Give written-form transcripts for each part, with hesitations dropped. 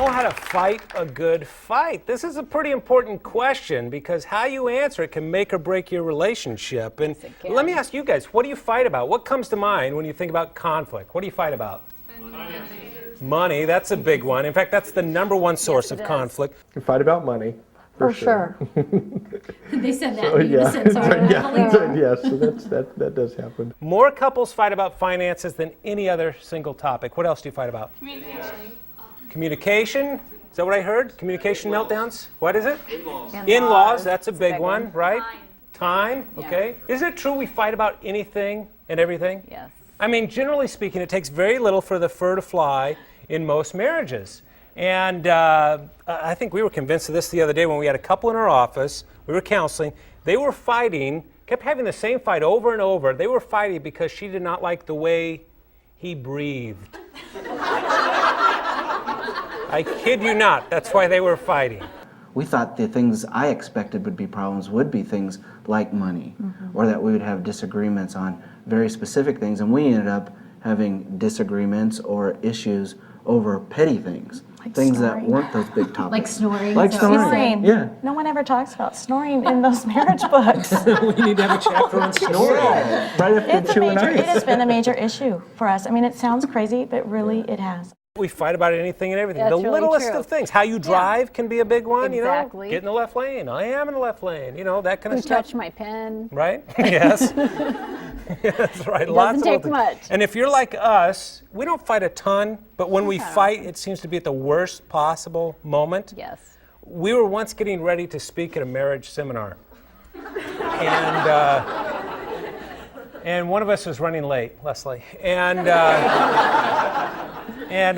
know how to fight a good fight? This is a pretty important question because how you answer it can make or break your relationship. And let me ask you guys, what do you fight about? What comes to mind when you think about conflict? What do you fight about? Money. Money, that's a big one. In fact, that's the number one source of conflict. You fight about money. For sure. They said that. So, yeah. Yes, so that does happen. More couples fight about finances than any other single topic. What else do you fight about? Communication. Is that what I heard? Communication meltdowns? What is it? In-laws, that's a big one, right? Time, okay. Isn't it true we fight about anything and everything? Yes. I mean, generally speaking, it takes very little for the fur to fly in most marriages. And I think we were convinced of this the other day when we had a couple in our office. We were counseling. They were fighting, kept having the same fight over and over. They were fighting because she did not like the way he breathed. I kid you not. That's why they were fighting. We thought the things I expected would be problems would be things like money, or that we would have disagreements on very specific things, and we ended up having disagreements or issues over petty things. Like things snoring. that weren't those big topics. Like snoring. Like snoring. Snoring. Yeah. No one ever talks about snoring in those marriage books. We need to have a chapter on snoring. Right after chewing It ice. has been a major issue for us. I mean, it sounds crazy, but really it has. We fight about anything and everything. That's the really littlest true. of things. How you drive can be a big one, Exactly. you know. Get in the left lane. I am in the left lane. You know, that kind Who of stuff. touched my pen? Right? Yes. That's right. Lots Doesn't of take much. And if you're like us, we don't fight a ton, but when we fight, it seems to be at the worst possible moment. Yes. We were once getting ready to speak at a marriage seminar. And one of us was running late, Leslie. And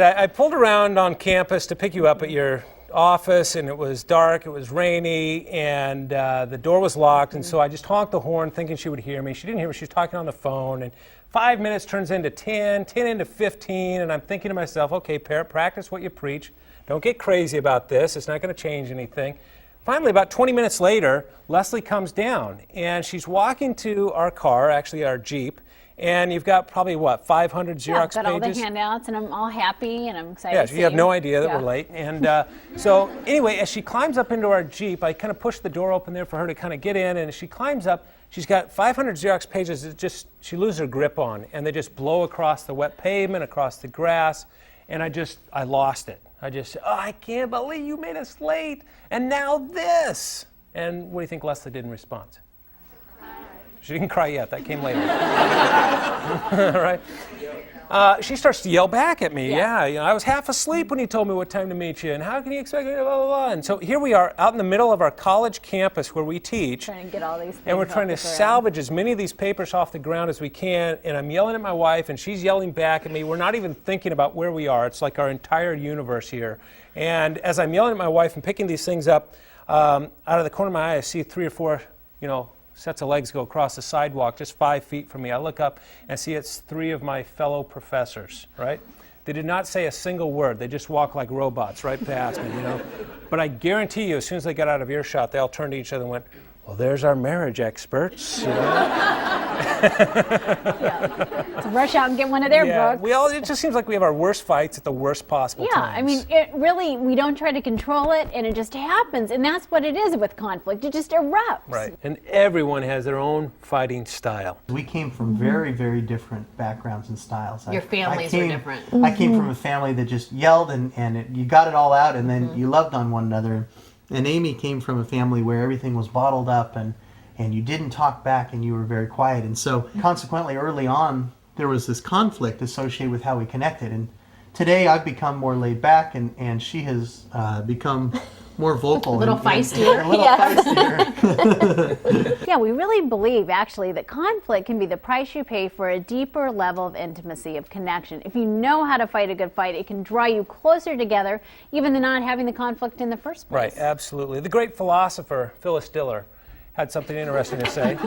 I pulled around on campus to pick you up at your office, and it was dark, it was rainy, and the door was locked, and so I just honked the horn thinking she would hear me. She didn't hear me, she was talking on the phone, and 5 minutes turns into 10, 10 into 15, and I'm thinking to myself, okay, practice what you preach. Don't get crazy about this, it's not going to change anything. Finally, about 20 minutes later, Leslie comes down, and she's walking to our car, actually our Jeep, and you've got probably, 500 Xerox I've got all the pages? handouts, and I'm all happy, and I'm excited to see You have no idea that Yeah. we're late. And so anyway, as she climbs up into our Jeep, I kind of push the door open there for her to kind of get in, and as she climbs up, she's got 500 Xerox pages that she loses her grip on, and they just blow across the wet pavement, across the grass, and I lost it. I just said, I can't believe you made us late, and now this. And what do you think Leslie did in response? She didn't cry yet, that came later. All right. She starts to yell back at me. I was half asleep when you told me what time to meet you, and how can you expect me to blah, blah, blah. And so here we are out in the middle of our college campus where we teach. Trying to get all these things And we're trying to off the ground. salvage as many of these papers off the ground as we can, and I'm yelling at my wife, and she's yelling back at me. We're not even thinking about where we are. It's like our entire universe here. And as I'm yelling at my wife and picking these things up, out of the corner of my eye, I see 3 or 4, sets of legs go across the sidewalk just 5 feet from me. I look up and see it's 3 of my fellow professors, right? They did not say a single word. They just walked like robots right past me, But I guarantee you, as soon as they got out of earshot, they all turned to each other and went, well, there's our marriage experts, So rush out and get one of their books. It just seems like we have our worst fights at the worst possible times. I mean, we don't try to control it, and it just happens. And that's what it is with conflict. It just erupts. Right. And everyone has their own fighting style. We came from very, very different backgrounds and styles. Your families were different. I came from a family that just yelled and you got it all out, and then you loved on one another. And Amy came from a family where everything was bottled up and you didn't talk back and you were very quiet. And so consequently, early on, there was this conflict associated with how we connected. And today I've become more laid back and she has become more vocal. A little feistier. Yeah, we really believe, actually, that conflict can be the price you pay for a deeper level of intimacy, of connection. If you know how to fight a good fight, it can draw you closer together, even than not having the conflict in the first place. Right, absolutely. The great philosopher, Phyllis Diller, had something interesting to say.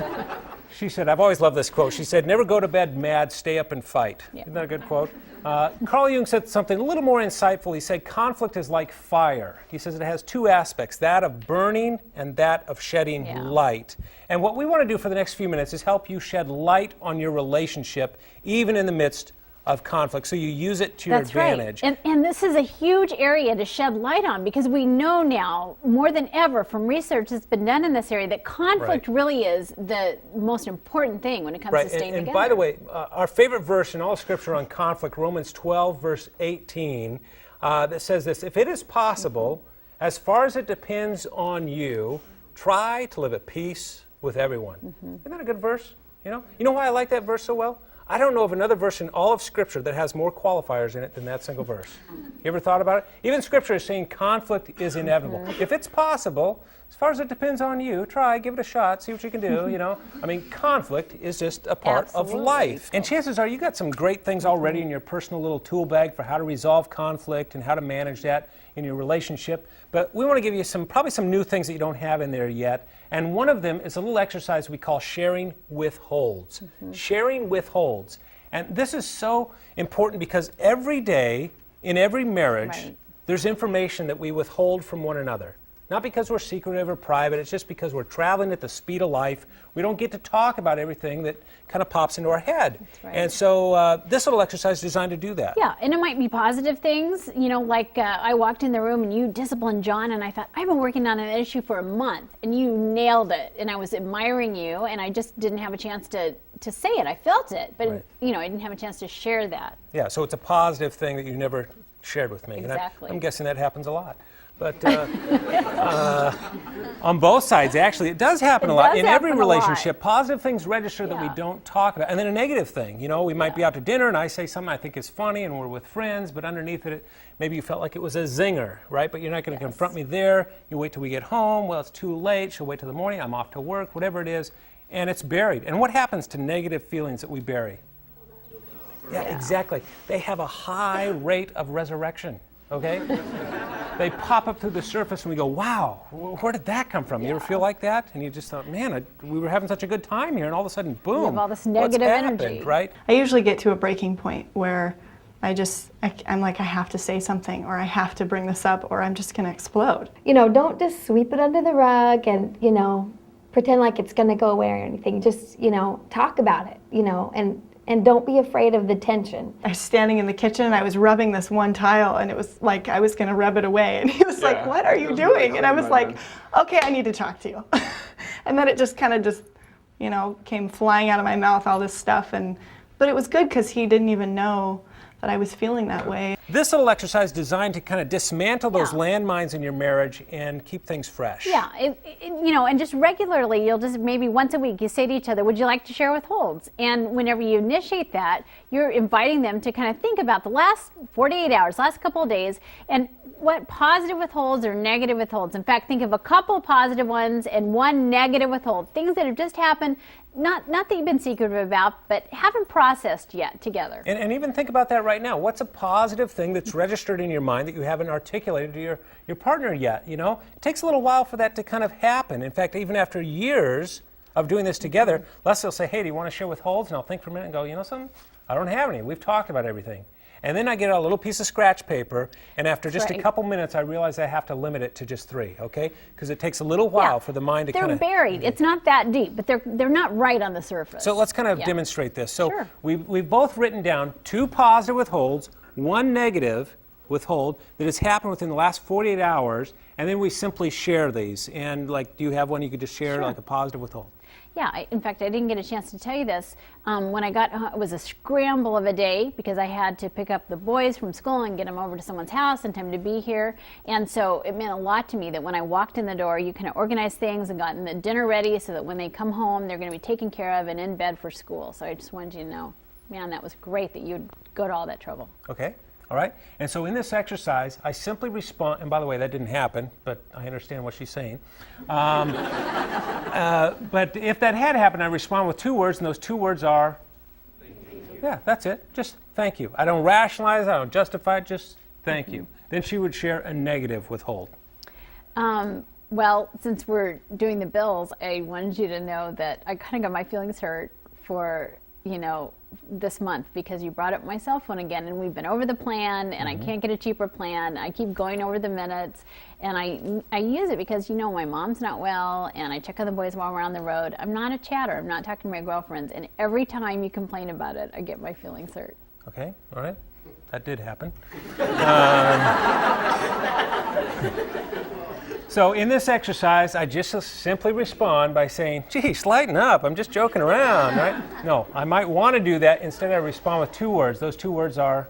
She said, I've always loved this quote. She said, never go to bed mad, stay up and fight. Yeah. Isn't that a good quote? Carl Jung said something a little more insightful. He said, conflict is like fire. He says it has 2 aspects, that of burning and that of shedding light. And what we want to do for the next few minutes is help you shed light on your relationship, even in the midst of conflict, so you use it to your That's right. advantage. And this is a huge area to shed light on, because we know now more than ever from research that's been done in this area that conflict really is the most important thing when it comes to staying and together. by the way, our favorite verse in all of Scripture on conflict, Romans 12, verse 18, that says this: if it is possible, as far as it depends on you, try to live at peace with everyone. Isn't that a good verse? You know why I like that verse so well? I don't know of another verse in all of Scripture that has more qualifiers in it than that single verse. You ever thought about it? Even Scripture is saying conflict is inevitable. If it's possible, as far as it depends on you, try, give it a shot, see what you can do, I mean, conflict is just a part of life. And chances are you got some great things already in your personal little tool bag for how to resolve conflict and how to manage that in your relationship. But we want to give you probably some new things that you don't have in there yet. And one of them is a little exercise we call sharing withholds. Sharing withholds. And this is so important because every day in every marriage, there's information that we withhold from one another. Not because we're secretive or private, it's just because we're traveling at the speed of life. We don't get to talk about everything that kind of pops into our head. And so this little exercise is designed to do that. Yeah, and it might be positive things, like I walked in the room and you disciplined John, and I thought, I've been working on an issue for a month, and you nailed it, and I was admiring you, and I just didn't have a chance to say it. I felt it, but I didn't have a chance to share that. Yeah, so it's a positive thing that you never shared with me. Exactly. And I'm guessing that happens a lot. But on both sides, actually, it does happen a lot. In every relationship, positive things register that we don't talk about. And then a negative thing, we might be out to dinner and I say something I think is funny and we're with friends, but underneath it, maybe you felt like it was a zinger, right? But you're not going to confront me there. You wait till we get home. Well, it's too late. She'll wait till the morning. I'm off to work, whatever it is. And it's buried. And what happens to negative feelings that we bury? Yeah, exactly. They have a high rate of resurrection, okay? They pop up through the surface and we go, wow, where did that come from? You ever feel like that? And you just thought, man, we were having such a good time here, and all of a sudden, boom, you have all this negative energy, happened, right? I usually get to a breaking point where I'm like, I have to say something, or I have to bring this up, or I'm just going to explode. Don't just sweep it under the rug and, pretend like it's going to go away or anything. Just, talk about it, and don't be afraid of the tension. I was standing in the kitchen and I was rubbing this one tile, and it was like I was going to rub it away, and he was like, what are you doing? And I was like, okay, I need to talk to you. And then it just kind of came flying out of my mouth, all this stuff. But it was good because he didn't even know that I was feeling that way. This little exercise is designed to kind of dismantle those landmines in your marriage and keep things fresh. Yeah, and just regularly, you'll just maybe once a week, you say to each other, would you like to share withholds? And whenever you initiate that, you're inviting them to kind of think about the last 48 hours, last couple of days, and what positive withholds or negative withholds. In fact, think of a couple positive ones and one negative withhold. Things that have just happened, not that you've been secretive about, but haven't processed yet together. And even think about that right now. What's a positive thing that's registered in your mind that you haven't articulated to your partner yet? It takes a little while for that to kind of happen. In fact, even after years of doing this together, Leslie will say, hey, do you want to share withholds? And I'll think for a minute and go, something? I don't have any. We've talked about everything. And then I get a little piece of scratch paper, and after just a couple minutes, I realize I have to limit it to just 3, okay? Because it takes a little while for the mind to kind of... They're buried. It's not that deep, but they're not right on the surface. So let's kind of demonstrate this. So we've both written down 2 positive withholds, 1 negative withhold that has happened within the last 48 hours, and then we simply share these. And do you have one you could just share, like a positive withhold? Yeah, in fact, I didn't get a chance to tell you this. When I got home, it was a scramble of a day because I had to pick up the boys from school and get them over to someone's house in time to be here. And so it meant a lot to me that when I walked in the door, you kind of organized things and gotten the dinner ready so that when they come home, they're going to be taken care of and in bed for school. So I just wanted you to know, man, that was great that you'd go to all that trouble. Okay. All right? And so in this exercise, I simply respond, and by the way, that didn't happen, but I understand what she's saying. But if that had happened, I respond with 2 words, and those 2 words are, yeah, that's it, just thank you. I don't rationalize it, I don't justify it, just thank you. Then she would share a negative withhold. Well, since we're doing the bills, I wanted you to know that I kind of got my feelings hurt for, this month because you brought up my cell phone again, and we've been over the plan, and I can't get a cheaper plan. I keep going over the minutes, and I use it because my mom's not well, and I check on the boys while we're on the road. I'm not a chatter. I'm not talking to my girlfriends, and every time you complain about it, I get my feelings hurt. Okay, all right. That did happen. So in this exercise, I just simply respond by saying, geez, lighten up, I'm just joking around, right? No, I might want to do that. Instead, I respond with 2 words. Those 2 words are,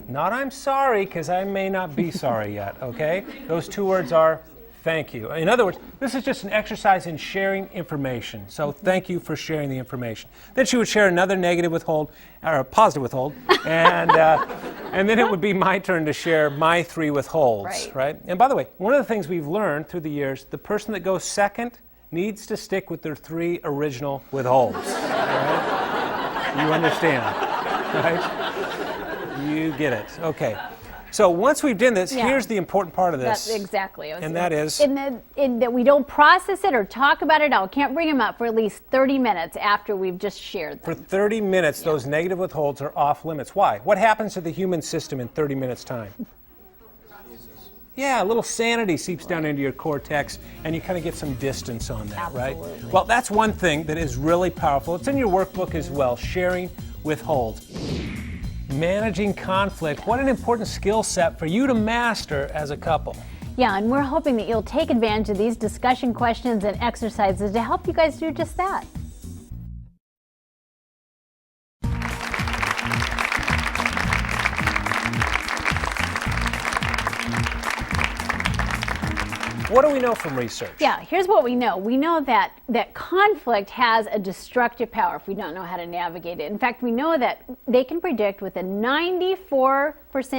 not I'm sorry, because I may not be sorry yet, okay? Those 2 words are, thank you. In other words, this is just an exercise in sharing information. So thank you for sharing the information. Then she would share another negative withhold, or a positive withhold, and then it would be my turn to share my 3 withholds, right? And by the way, one of the things we've learned through the years, the person that goes second needs to stick with their 3 original withholds, right? You understand, right? You get it, okay. So once we've done this, here's the important part of this. That's exactly. And that is? In that we don't process it or talk about it out. Can't bring them up for at least 30 minutes after we've just shared them. For 30 minutes, those negative withholds are off limits. Why? What happens to the human system in 30 minutes' time? Yeah, a little sanity seeps down into your cortex, and you kind of get some distance on that, right? Well, that's one thing that is really powerful. It's in your workbook as well, sharing withholds. Managing conflict, what an important skill set for you to master as a couple. Yeah, and we're hoping that you'll take advantage of these discussion questions and exercises to help you guys do just that. What do we know from research? Yeah, here's what we know. We know that conflict has a destructive power if we don't know how to navigate it. In fact, we know that they can predict with a 94%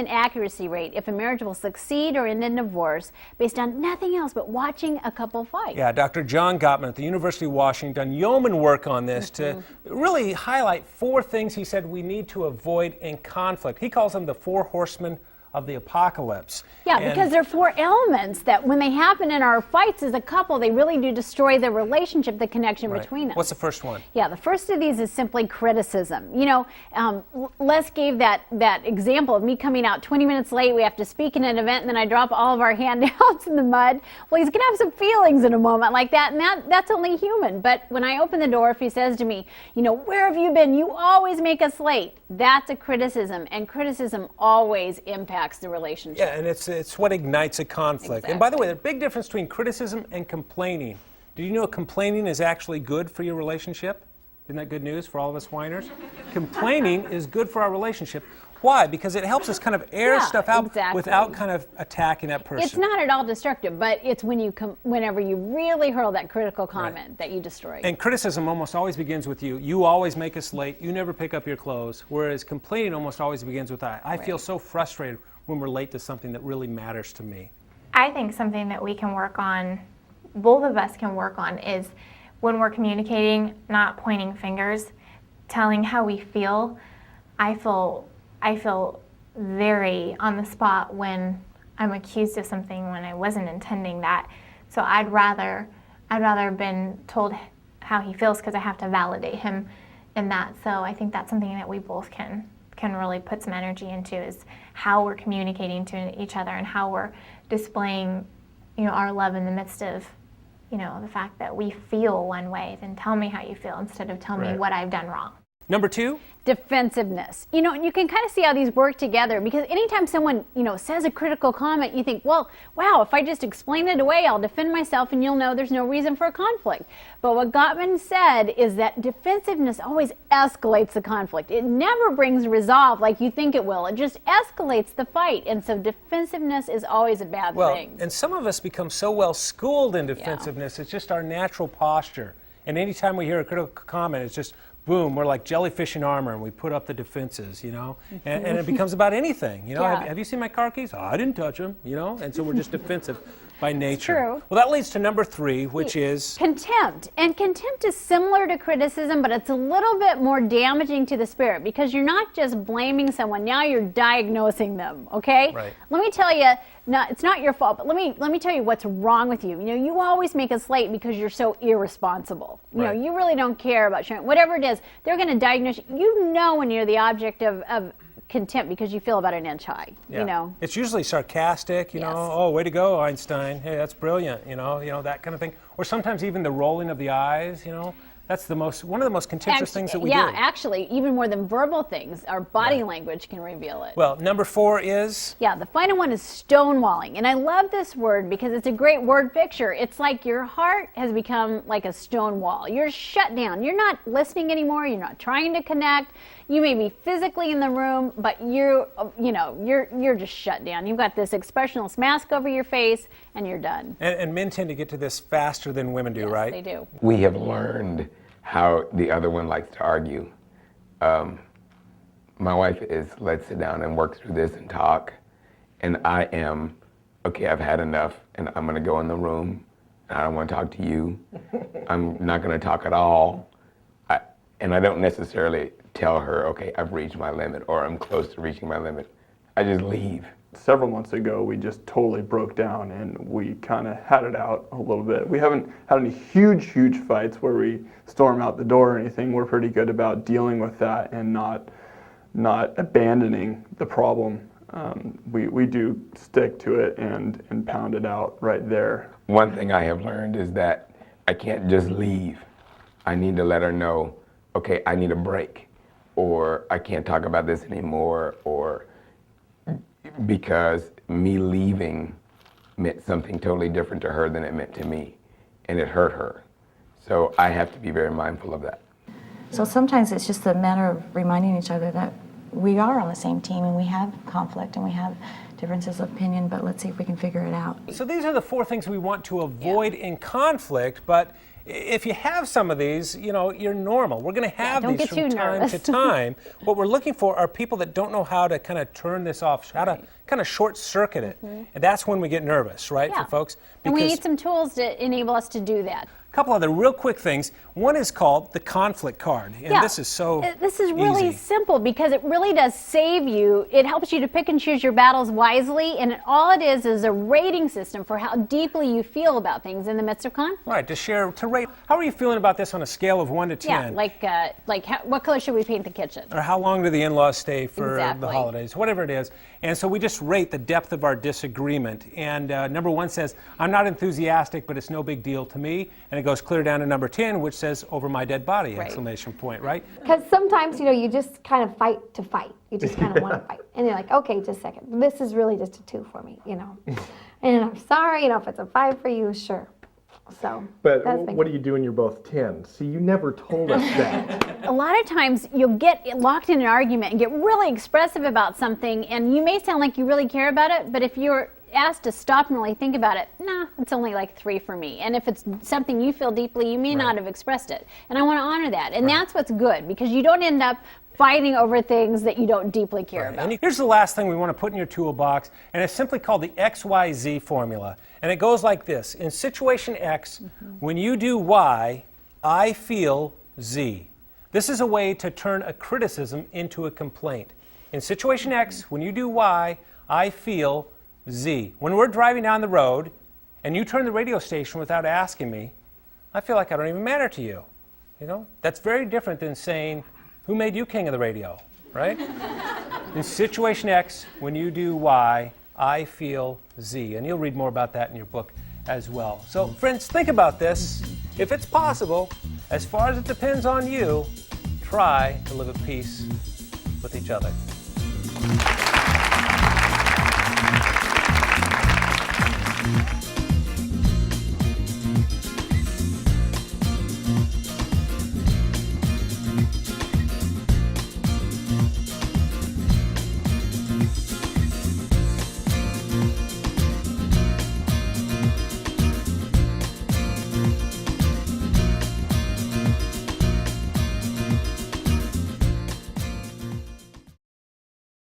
accuracy rate if a marriage will succeed or end in divorce based on nothing else but watching a couple fight. Yeah, Dr. John Gottman at the University of Washington done yeoman work on this to really highlight 4 things he said we need to avoid in conflict. He calls them the 4 horsemen of the apocalypse. Yeah, because there are 4 elements that when they happen in our fights as a couple, they really do destroy the relationship, the connection between us. What's the first one? Yeah, the first of these is simply criticism. You know, Les gave that example of me coming out 20 minutes late. We have to speak in an event, and then I drop all of our handouts in the mud. Well, he's going to have some feelings in a moment like that, and that's only human. But when I open the door, if he says to me, you know, where have you been? You always make us late. That's a criticism, and criticism always impacts the relationship. Yeah, and it's what ignites a conflict. And by the way, there's a big difference between criticism and complaining. Did you know complaining is actually good for your relationship? Isn't that good news for all of us whiners? Complaining is good for our relationship. Why? Because it helps us kind of air stuff out without kind of attacking that person. It's not at all destructive, but it's whenever you really hurl that critical comment that you destroy. And criticism almost always begins with you. You always make us late. You never pick up your clothes. Whereas complaining almost always begins with I feel so frustrated when we're late to something that really matters to me. I think something that we can work on, both of us can work on, is when we're communicating, not pointing fingers, telling how we feel. I feel very on the spot when I'm accused of something when I wasn't intending that. So I'd rather been told how he feels because I have to validate him in that. So I think that's something that we both can really put some energy into, is how we're communicating to each other and how we're displaying, you know, our love in the midst of, you know, the fact that we feel one way. Then tell me how you feel instead of tell me what I've done wrong. Number 2? Defensiveness. You know, and you can kind of see how these work together, because anytime someone, you know, says a critical comment, you think, well, wow, if I just explain it away, I'll defend myself and you'll know there's no reason for a conflict. But what Gottman said is that defensiveness always escalates the conflict. It never brings resolve like you think it will. It just escalates the fight. And so defensiveness is always a bad thing. And some of us become so well schooled in defensiveness, it's just our natural posture. And anytime we hear a critical comment, it's just boom, we're like jellyfish in armor, and we put up the defenses, you know, and it becomes about anything, you know. Have you seen my car keys? Oh, I didn't touch them, you know, and so we're just defensive by nature. True. Well, that leads to number 3, which is contempt. And contempt is similar to criticism, but it's a little bit more damaging to the spirit, because you're not just blaming someone, now you're diagnosing them, okay? Right. Let me tell you, it's not your fault, but let me tell you what's wrong with you. You know, you always make us late because you're so irresponsible. You know, you really don't care about sharing. Whatever it is, they're going to diagnose you. You know when you're the object of contempt because you feel about an inch high, you know. It's usually sarcastic, you know, oh, way to go, Einstein. Hey, that's brilliant, you know, that kind of thing. Or sometimes even the rolling of the eyes, you know. That's one of the most contentious things that we yeah, do. actually, even more than verbal things, our body language can reveal it. Well, number 4 is? Yeah, the final one is stonewalling. And I love this word because it's a great word picture. It's like your heart has become like a stone wall. You're shut down. You're not listening anymore. You're not trying to connect. You may be physically in the room, but you're just shut down. You've got this expressionless mask over your face and you're done. And men tend to get to this faster than women do, Yes, right? they do. We have learned how the other one likes to argue. My wife is, let's sit down and work through this and talk. And I am, okay, I've had enough and I'm gonna go in the room. I don't wanna talk to you. I'm not gonna talk at all. And I don't necessarily tell her, okay, I've reached my limit or I'm close to reaching my limit. I just leave. Several months ago, we just totally broke down and we kind of had it out a little bit. We haven't had any huge fights where we storm out the door or anything. We're pretty good about dealing with that and not abandoning the problem. We do stick to it and pound it out right there. One thing I have learned is that I can't just leave. I need to let her know, okay, I need a break, or I can't talk about this anymore, or because me leaving meant something totally different to her than it meant to me, and it hurt her. So I have to be very mindful of that. So sometimes it's just a matter of reminding each other that we are on the same team and we have conflict and we have differences of opinion, but let's see if we can figure it out. So these are the 4 things we want to avoid in conflict, but if you have some of these, you're normal. We're going to have these from time to time. What we're looking for are people that don't know how to kind of turn this off, how to kind of short circuit it. And that's when we get nervous, right, for folks? And we need some tools to enable us to do that. A couple other real quick things. One is called the conflict card. And this is so This is really easy. simple because it really does save you. It helps you to pick and choose your battles wisely. And all it is a rating system for how deeply you feel about things in the midst of conflict. Right, to rate. How are you feeling about this on a scale of 1 to 10? Yeah, what color should we paint the kitchen? Or how long do the in-laws stay for the Exactly. holidays, whatever it is. And so we just rate the depth of our disagreement. And number 1 says, I'm not enthusiastic, but it's no big deal to me. And it goes clear down to number 10, which says, over my dead body, exclamation point, right? Because sometimes, you just kind of fight to fight. You just kind of want to fight. And you're like, okay, just a second. This is really just a 2 for me, And I'm sorry, if it's a 5 for you, sure. So, But that's big. what do you do when you're both 10? See, you never told us that. A lot of times you'll get locked in an argument and get really expressive about something, and you may sound like you really care about it, but if you're asked to stop and really think about it, nah, it's only like 3 for me. And if it's something you feel deeply, you may not have expressed it. And I want to honor that. And that's what's good, because you don't end up fighting over things that you don't deeply care about. And here's the last thing we want to put in your toolbox, and it's simply called the XYZ formula. And it goes like this. In situation X, when you do Y, I feel Z. This is a way to turn a criticism into a complaint. In situation X, when you do Y, I feel Z. When we're driving down the road and you turn the radio station without asking me, I feel like I don't even matter to you. That's very different than saying, who made you king of the radio, right? In situation X, when you do Y, I feel Z. And you'll read more about that in your book as well. So friends, think about this. If it's possible, as far as it depends on you, try to live at peace with each other.